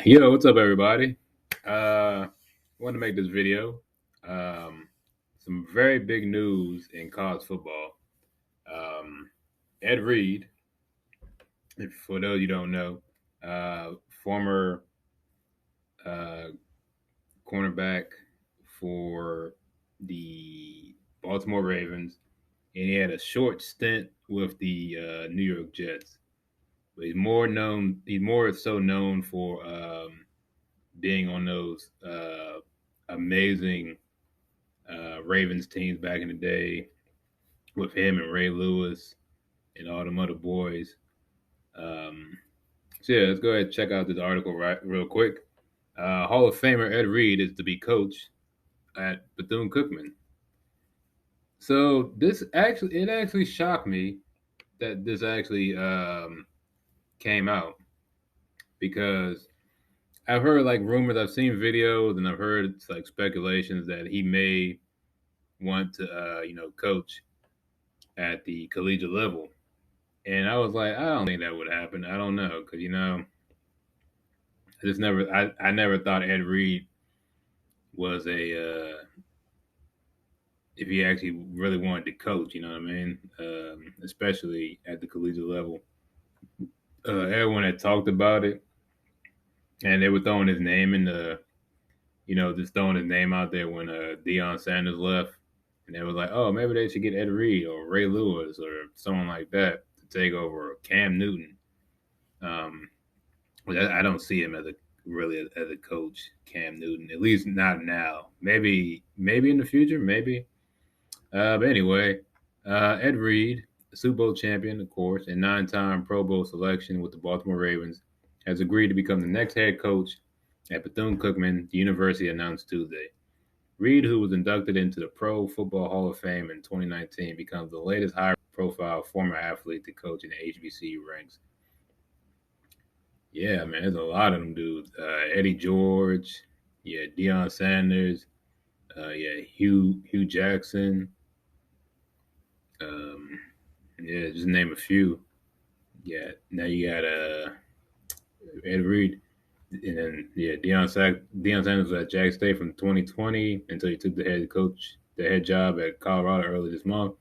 Yo, what's up, everybody? Want to make this video. Um, some very big news in college football. Um, Ed Reed, if for those you don't know, former uh, cornerback for the Baltimore Ravens, and he had a short stint with the New York Jets. But he's more known. He's more so known for being on those amazing Ravens teams back in the day with him and Ray Lewis and all them other boys. Um, so yeah, let's go ahead and check out this article real quick. Hall of Famer Ed Reed is to be coach at Bethune Cookman. So it actually shocked me that this actually came out because I've heard like rumors, I've seen videos, and I've heard like speculations that he may want to coach at the collegiate level. And I was like, I don't think that would happen. I don't know because I never thought Ed Reed was a if he actually really wanted to coach. You know what I mean? Especially at the collegiate level. Everyone had talked about it, and they were throwing his name in the just throwing his name out there when Deion Sanders left, and they were like, oh, maybe they should get Ed Reed or Ray Lewis or someone like that to take over Cam Newton. Um, But I don't see him as a really as a coach, Cam Newton. At least not now. Maybe in the future, maybe. But anyway, Ed Reed, Super Bowl champion, of course, and nine-time Pro Bowl selection with the Baltimore Ravens, has agreed to become the next head coach at Bethune Cookman. The university announced Tuesday. Reed, who was inducted into the Pro Football Hall of Fame in 2019, becomes the latest high-profile former athlete to coach in the HBCU ranks. Yeah, man, there's a lot of them dudes. Eddie George, yeah, Deion Sanders, yeah, Hugh Jackson. Um, yeah, just name a few. Yeah, now you got Ed Reed, and then yeah, Deion Sanders was at Jack State from 2020 until he took the head job at Colorado early this month.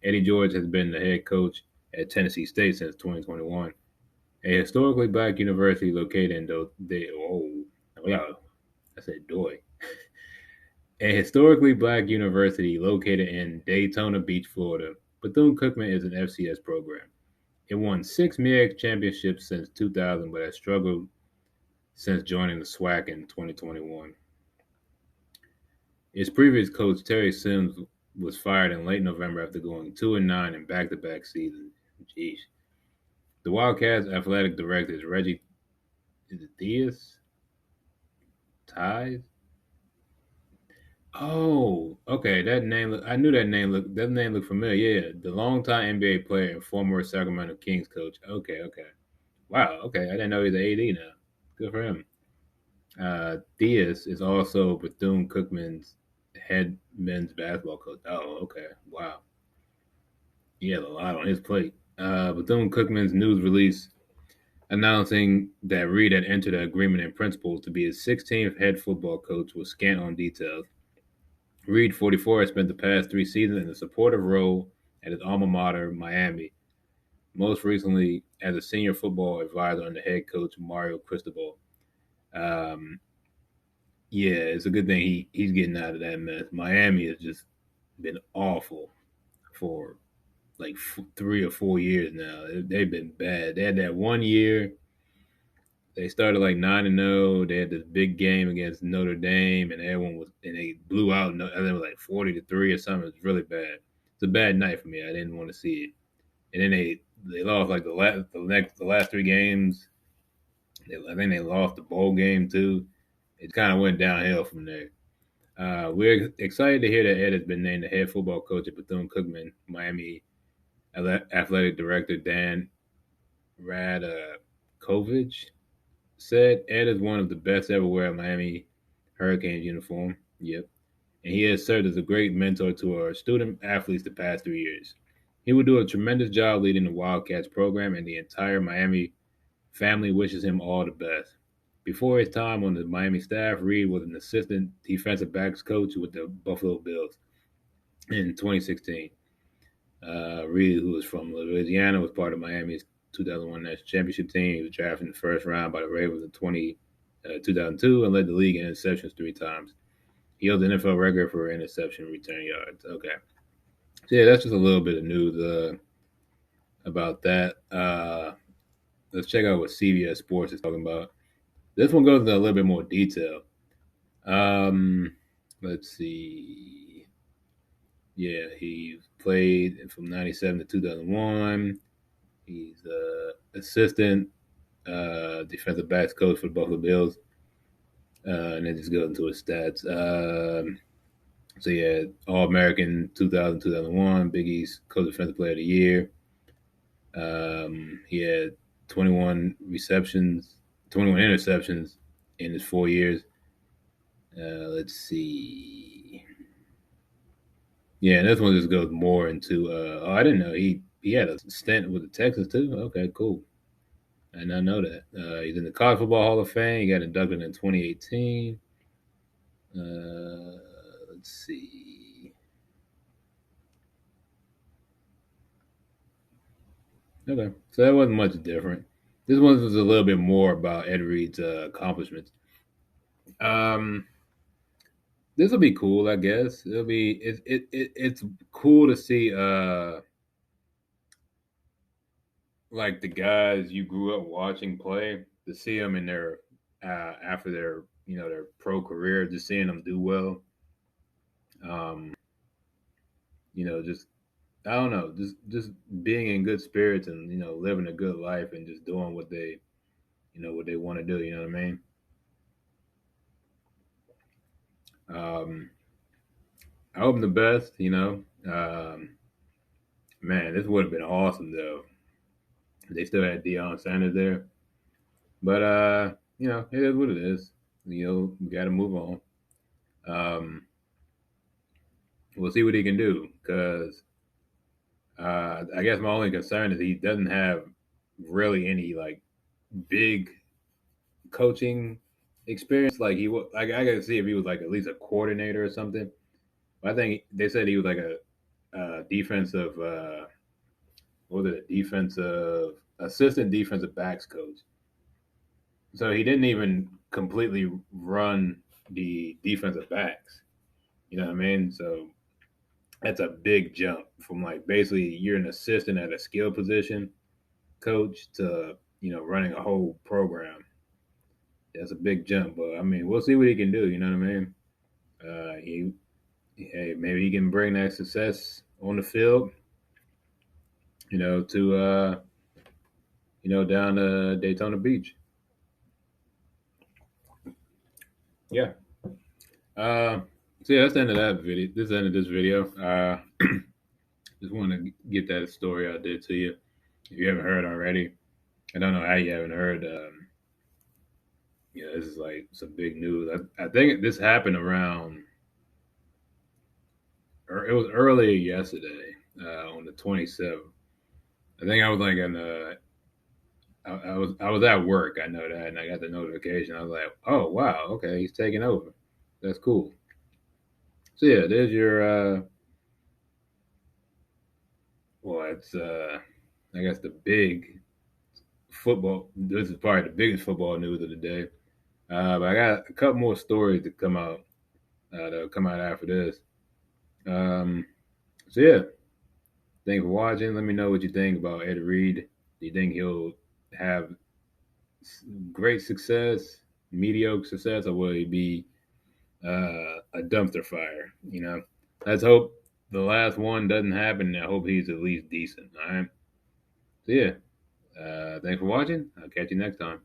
Eddie George has been the head coach at Tennessee State since 2021. A historically black university located in yeah, I said Doy. A historically black university located in Daytona Beach, Florida, Bethune Cookman is an FCS program. It won 6 MEAC championships since 2000, but has struggled since joining the SWAC in 2021. Its previous coach, Terry Sims, was fired in late November after going 2-9 in back-to-back seasons. Jeez. The Wildcats athletic director is Reggie Diaz? Ties? Oh, okay. I knew that name looked familiar. Yeah, the longtime NBA player and former Sacramento Kings coach. Okay, okay. Wow. Okay, I didn't know he's an AD now. Good for him. Diaz is also Bethune Cookman's head men's basketball coach. Oh, okay. Wow. He has a lot on his plate. Bethune Cookman's news release announcing that Reed had entered an agreement in principle to be his 16th head football coach was scant on details. Reed, 44, has spent the past 3 seasons in a supportive role at his alma mater, Miami, most recently as a senior football advisor under head coach Mario Cristobal. Um, yeah, it's a good thing he's getting out of that mess. Miami has just been awful for like 3 or 4 years now. They've been bad. They had that one year. They started like 9-0. They had this big game against Notre Dame, and they blew out. I think it was like 40-3 or something. It was really bad. It's a bad night for me. I didn't want to see it. And then they lost like the last 3 games. I think they lost the bowl game too. It kind of went downhill from there. We're excited to hear that Ed has been named the head football coach at Bethune Cookman. Miami athletic director Dan Radakovich said Ed is one of the best ever wear a Miami Hurricanes uniform. Yep. And he has served as a great mentor to our student athletes the past 3 years. He will do a tremendous job leading the Wildcats program, and the entire Miami family wishes him all the best. Before his time on the Miami staff, Reed was an assistant defensive backs coach with the Buffalo Bills in 2016. Reed, who was from Louisiana, was part of Miami's 2001 National Championship team. He was drafted in the first round by the Ravens in 2002 and led the league in interceptions 3 times. He holds the NFL record for interception return yards. Okay. So, yeah, that's just a little bit of news about that. Let's check out what CBS Sports is talking about. This one goes into a little bit more detail. Um, let's see. Yeah, he played from 97 to 2001. He's assistant defensive backs coach for the Buffalo Bills. And then just go into his stats. So yeah, All American 2000, 2001, Big East Co Defensive Player of the Year. He had 21 receptions, 21 interceptions in his 4 years. Let's see. Yeah, and this one just goes more into. I didn't know he had a stint with the Texans too. Okay, cool. I did not know that. He's in the College Football Hall of Fame. He got inducted in 2018. Let's see. Okay, so that wasn't much different. This one was a little bit more about Ed Reed's accomplishments. Um, this will be cool, I guess. It's cool to see like the guys you grew up watching play, to see them in their after their their pro career, just seeing them do well. Um, just I don't know, just being in good spirits and living a good life and just doing what they what they want to do. You know what I mean? Um, I hope them the best. Man, this would have been awesome though. They still had Deion Sanders there, but it is what it is. We got to move on. Um, we'll see what he can do because I guess my only concern is he doesn't have really any like big coaching experience. Like like I got to see if he was like at least a coordinator or something. But I think they said he was like a defensive. What was it? A defensive assistant defensive backs coach. So he didn't even completely run the defensive backs. You know what I mean? So that's a big jump from like basically you're an assistant at a skill position coach to running a whole program. That's a big jump, but I mean we'll see what he can do. You know what I mean? He hey maybe he can bring that success on the field. To down to Daytona Beach. Yeah. Uh, so yeah, that's the end of that video. This is the end of this video. Just want to get that story out there to you. If you haven't heard already, I don't know how you haven't heard. This is like some big news. I think this happened around, or it was earlier yesterday, on the 27th. I think I was like in I was at work. I know that, and I got the notification. I was like, oh wow, okay, he's taking over. That's cool. So yeah, there's your well, it's I guess the big football. This is probably the biggest football news of the day. But I got a couple more stories to come out. That'll come out after this. Um, so yeah, thanks for watching. Let me know what you think about Ed Reed. Do you think he'll have great success, mediocre success, or will he be a dumpster fire? Let's hope the last one doesn't happen. I hope he's at least decent. All right. So yeah, thanks for watching. I'll catch you next time.